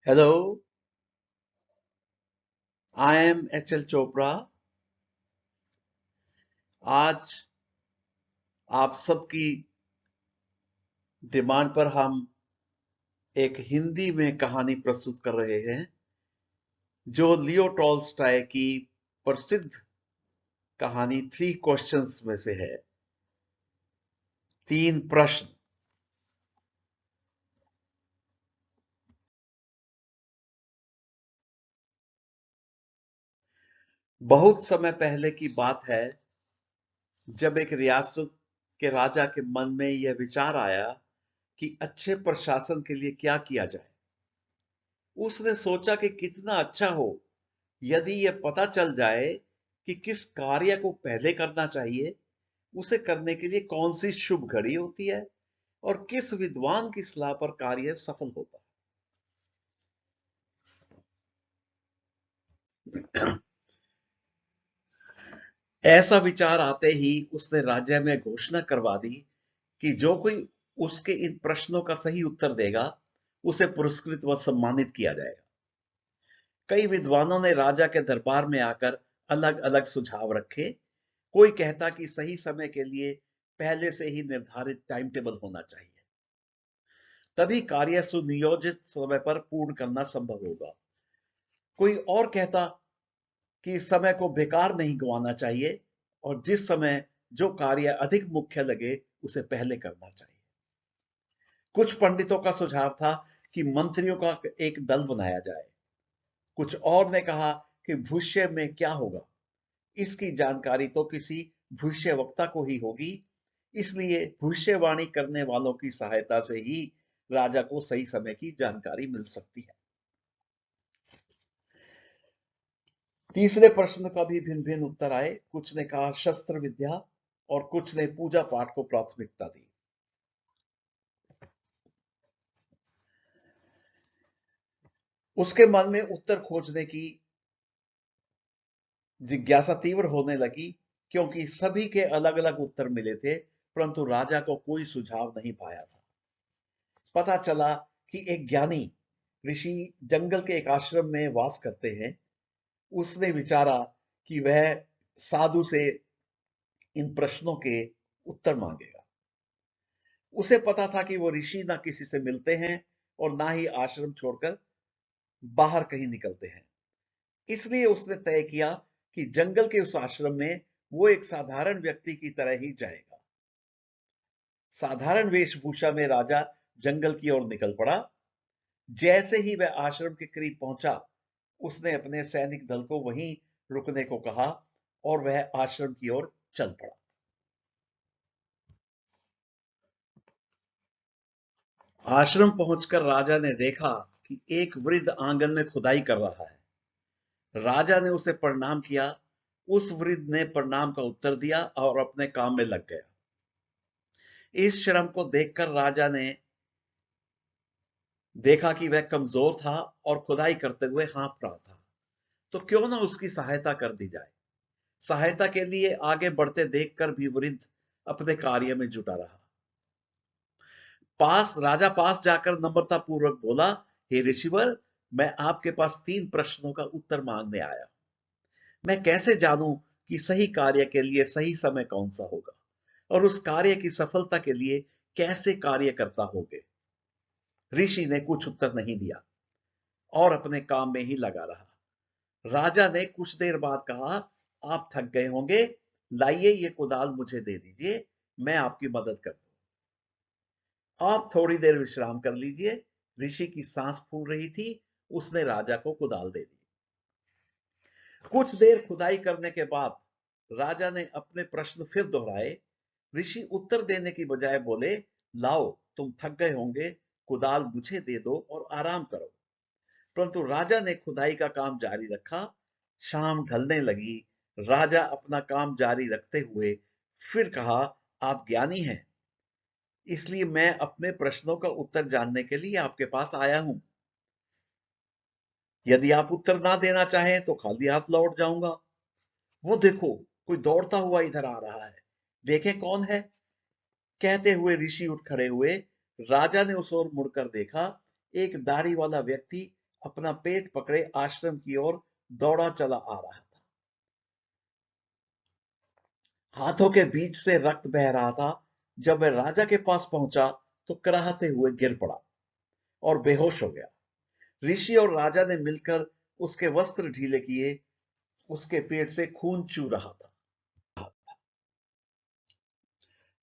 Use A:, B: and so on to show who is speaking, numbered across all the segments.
A: Hello, I am HL Chopra. आज आप सबकी डिमांड पर हम एक हिंदी में कहानी प्रस्तुत कर रहे हैं जो लियो टॉल्स्टॉय की प्रसिद्ध कहानी 3 क्वेश्चंस में से है। 3 प्रश्न। बहुत समय पहले की बात है जब एक रियासत के राजा के मन में यह विचार आया कि अच्छे प्रशासन के लिए क्या किया जाए। उसने सोचा कि कितना अच्छा हो यदि यह पता चल जाए कि किस कार्य को पहले करना चाहिए, उसे करने के लिए कौन सी शुभ घड़ी होती है और किस विद्वान की सलाह पर कार्य सफल होता है। ऐसा विचार आते ही उसने राज्य में घोषणा करवा दी कि जो कोई उसके इन प्रश्नों का सही उत्तर देगा उसे पुरस्कृत व सम्मानित किया जाएगा। कई विद्वानों ने राजा के दरबार में आकर अलग अलग सुझाव रखे। कोई कहता कि सही समय के लिए पहले से ही निर्धारित टाइम टेबल होना चाहिए, तभी कार्य सुनियोजित समय पर पूर्ण करना संभव होगा। कोई और कहता कि समय को बेकार नहीं गंवाना चाहिए और जिस समय जो कार्य अधिक मुख्य लगे उसे पहले करना चाहिए। कुछ पंडितों का सुझाव था कि मंत्रियों का एक दल बनाया जाए। कुछ और ने कहा कि भविष्य में क्या होगा इसकी जानकारी तो किसी भविष्यवक्ता को ही होगी, इसलिए भविष्यवाणी करने वालों की सहायता से ही राजा को सही समय की जानकारी मिल सकती है। तीसरे प्रश्न का भी भिन्न भिन्न उत्तर आए। कुछ ने कहा शस्त्र विद्या और कुछ ने पूजा पाठ को प्राथमिकता दी। उसके मन में उत्तर खोजने की जिज्ञासा तीव्र होने लगी, क्योंकि सभी के अलग अलग उत्तर मिले थे, परंतु राजा को कोई सुझाव नहीं पाया था। पता चला कि एक ज्ञानी ऋषि जंगल के एक आश्रम में वास करते हैं। उसने विचारा कि वह साधु से इन प्रश्नों के उत्तर मांगेगा। उसे पता था कि वो ऋषि ना किसी से मिलते हैं और ना ही आश्रम छोड़कर बाहर कहीं निकलते हैं। इसलिए उसने तय किया कि जंगल के उस आश्रम में वो एक साधारण व्यक्ति की तरह ही जाएगा। साधारण वेशभूषा में राजा जंगल की ओर निकल पड़ा। जैसे ही वह आश्रम के करीब पहुंचा, उसने अपने सैनिक दल को वहीं रुकने को कहा और वह आश्रम की ओर चल पड़ा। आश्रम पहुंचकर राजा ने देखा कि एक वृद्ध आंगन में खुदाई कर रहा है। राजा ने उसे प्रणाम किया। उस वृद्ध ने प्रणाम का उत्तर दिया और अपने काम में लग गया। इस श्रम को देखकर राजा ने देखा कि वह कमजोर था और खुदाई करते हुए हाँफ रहा था, तो क्यों ना उसकी सहायता कर दी जाए। सहायता के लिए आगे बढ़ते देखकर भी वृद्ध अपने कार्य में जुटा रहा। राजा पास जाकर नम्रता पूर्वक बोला, हे ऋषिवर, मैं आपके पास 3 प्रश्नों का उत्तर मांगने आया। मैं कैसे जानूं कि सही कार्य के लिए सही समय कौन सा होगा और उस कार्य की सफलता के लिए कैसे कार्य करता होगे। ऋषि ने कुछ उत्तर नहीं दिया और अपने काम में ही लगा रहा। राजा ने कुछ देर बाद कहा, आप थक गए होंगे, लाइए ये कुदाल मुझे दे दीजिए, मैं आपकी मदद कर दूं। आप थोड़ी देर विश्राम कर लीजिए। ऋषि की सांस फूल रही थी। उसने राजा को कुदाल दे दी। कुछ देर खुदाई करने के बाद राजा ने अपने प्रश्न फिर दोहराए। ऋषि उत्तर देने की बजाय बोले, लाओ, तुम थक गए होंगे, कुदाल मुझे दे दो और आराम करो। परंतु राजा ने खुदाई का काम जारी रखा। शाम ढलने लगी। राजा अपना काम जारी रखते हुए फिर कहा, आप ज्ञानी हैं, इसलिए मैं अपने प्रश्नों का उत्तर जानने के लिए आपके पास आया हूं। यदि आप उत्तर ना देना चाहें तो खाली हाथ लौट जाऊंगा। वो देखो, कोई दौड़ता हुआ इधर आ रहा है, देखें कौन है। कहते हुए ऋषि उठ खड़े हुए। राजा ने उस ओर मुड़कर देखा। एक दाढ़ी वाला व्यक्ति अपना पेट पकड़े आश्रम की ओर दौड़ा चला आ रहा था। हाथों के बीच से रक्त बह रहा था। जब वह राजा के पास पहुंचा तो कराहते हुए गिर पड़ा और बेहोश हो गया। ऋषि और राजा ने मिलकर उसके वस्त्र ढीले किए। उसके पेट से खून चू रहा था।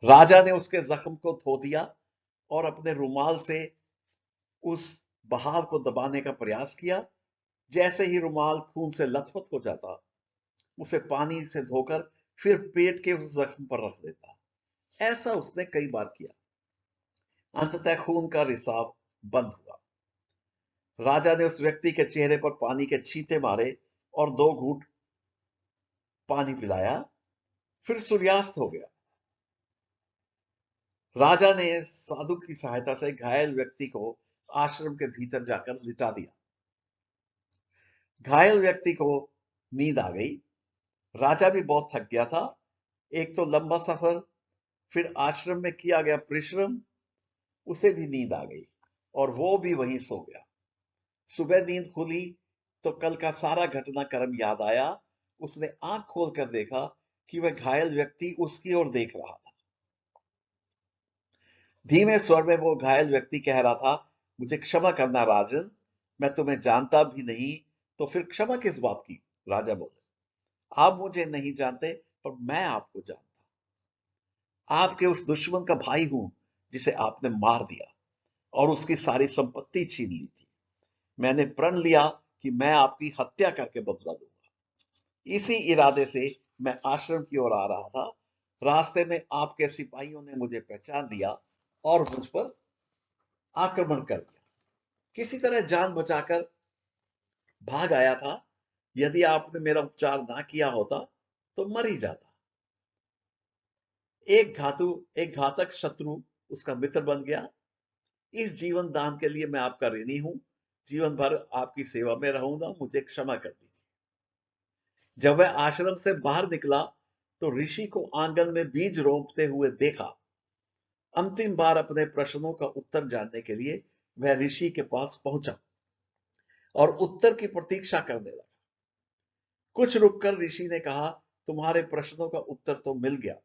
A: राजा ने उसके जख्म को धो दिया और अपने रुमाल से उस बहाव को दबाने का प्रयास किया। जैसे ही रुमाल खून से लथपथ हो जाता, उसे पानी से धोकर फिर पेट के उस जख्म पर रख देता। ऐसा उसने कई बार किया। अंततः खून का रिसाव बंद हुआ। राजा ने उस व्यक्ति के चेहरे पर पानी के छींटे मारे और 2 घूंट पानी पिलाया। फिर सूर्यास्त हो गया। राजा ने साधु की सहायता से घायल व्यक्ति को आश्रम के भीतर जाकर लिटा दिया। घायल व्यक्ति को नींद आ गई। राजा भी बहुत थक गया था। एक तो लंबा सफर, फिर आश्रम में किया गया परिश्रम, उसे भी नींद आ गई और वो भी वहीं सो गया। सुबह नींद खुली तो कल का सारा घटनाक्रम याद आया। उसने आंख खोलकर देखा कि वह घायल व्यक्ति उसकी ओर देख रहा था। धीमे स्वर में वो घायल व्यक्ति कह रहा था, मुझे क्षमा करना राजन, मैं तुम्हें जानता भी नहीं। तो फिर क्षमा किस बात की? राजा बोले, आप मुझे नहीं जानते पर मैं आपको जानता। आपके उस दुश्मन का भाई हूं जिसे आपने मार दिया और उसकी सारी संपत्ति छीन ली थी। मैंने प्रण लिया कि मैं आपकी हत्या करके बदला लूंगा। इसी इरादे से मैं आश्रम की ओर आ रहा था। रास्ते में आपके सिपाहियों ने मुझे पहचान लिया और मुझ पर आक्रमण कर दिया। किसी तरह जान बचाकर भाग आया था। यदि आपने मेरा उपचार ना किया होता तो मर ही जाता। एक घातक शत्रु उसका मित्र बन गया। इस जीवन दान के लिए मैं आपका ऋणी हूं। जीवन भर आपकी सेवा में रहूंगा। मुझे क्षमा कर दीजिए। जब वह आश्रम से बाहर निकला तो ऋषि को आंगन में बीज रोपते हुए देखा। अंतिम बार अपने प्रश्नों का उत्तर जानने के लिए वह ऋषि के पास पहुंचा और उत्तर की प्रतीक्षा करने लगा। कुछ रुककर ऋषि ने कहा, तुम्हारे प्रश्नों का उत्तर तो मिल गया।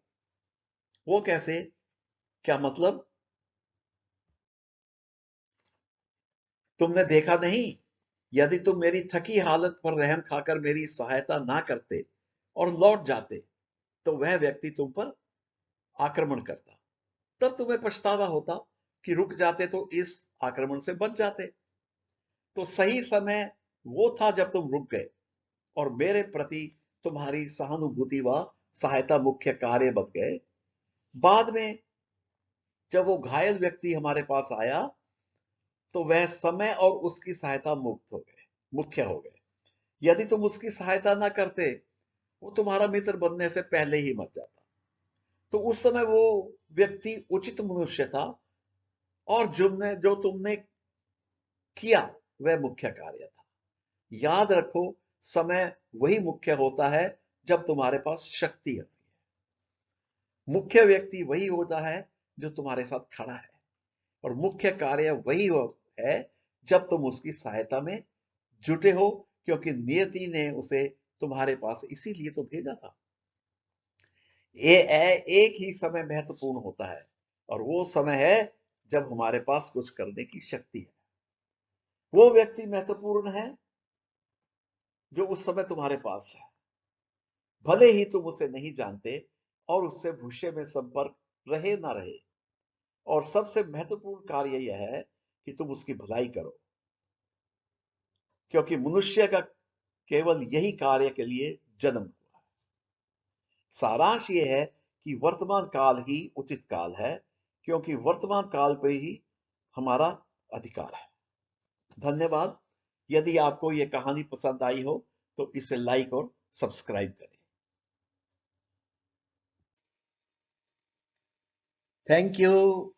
A: वो कैसे? क्या मतलब? तुमने देखा नहीं? यदि तुम मेरी थकी हालत पर रहम खाकर मेरी सहायता ना करते और लौट जाते तो वह व्यक्ति तुम पर आक्रमण करता। तब तुम्हें पछतावा होता कि रुक जाते तो इस आक्रमण से बच जाते। तो सही समय वो था जब तुम रुक गए और मेरे प्रति तुम्हारी सहानुभूति व सहायता मुख्य कार्य बन गए। बाद में जब वो घायल व्यक्ति हमारे पास आया तो वह समय और उसकी सहायता मुख्य हो गए। यदि तुम उसकी सहायता ना करते, वो तुम्हारा मित्र बनने से पहले ही मर जाता। तो उस समय वो व्यक्ति उचित मनुष्य था और जो तुमने किया वह मुख्य कार्य था। याद रखो, समय वही मुख्य होता है जब तुम्हारे पास शक्ति होती है। मुख्य व्यक्ति वही होता है जो तुम्हारे साथ खड़ा है और मुख्य कार्य वही है जब तुम उसकी सहायता में जुटे हो, क्योंकि नियति ने उसे तुम्हारे पास इसीलिए तो भेजा था। एक ही समय महत्वपूर्ण होता है और वो समय है जब हमारे पास कुछ करने की शक्ति है। वो व्यक्ति महत्वपूर्ण है जो उस समय तुम्हारे पास है, भले ही तुम उसे नहीं जानते और उससे भविष्य में संपर्क रहे ना रहे। और सबसे महत्वपूर्ण कार्य यह है कि तुम उसकी भलाई करो, क्योंकि मनुष्य का केवल यही कार्य के लिए जन्म हुआ है। सारांश यह है कि वर्तमान काल ही उचित काल है, क्योंकि वर्तमान काल पे ही हमारा अधिकार है। धन्यवाद। यदि आपको यह कहानी पसंद आई हो तो इसे लाइक और सब्सक्राइब करें। Thank you.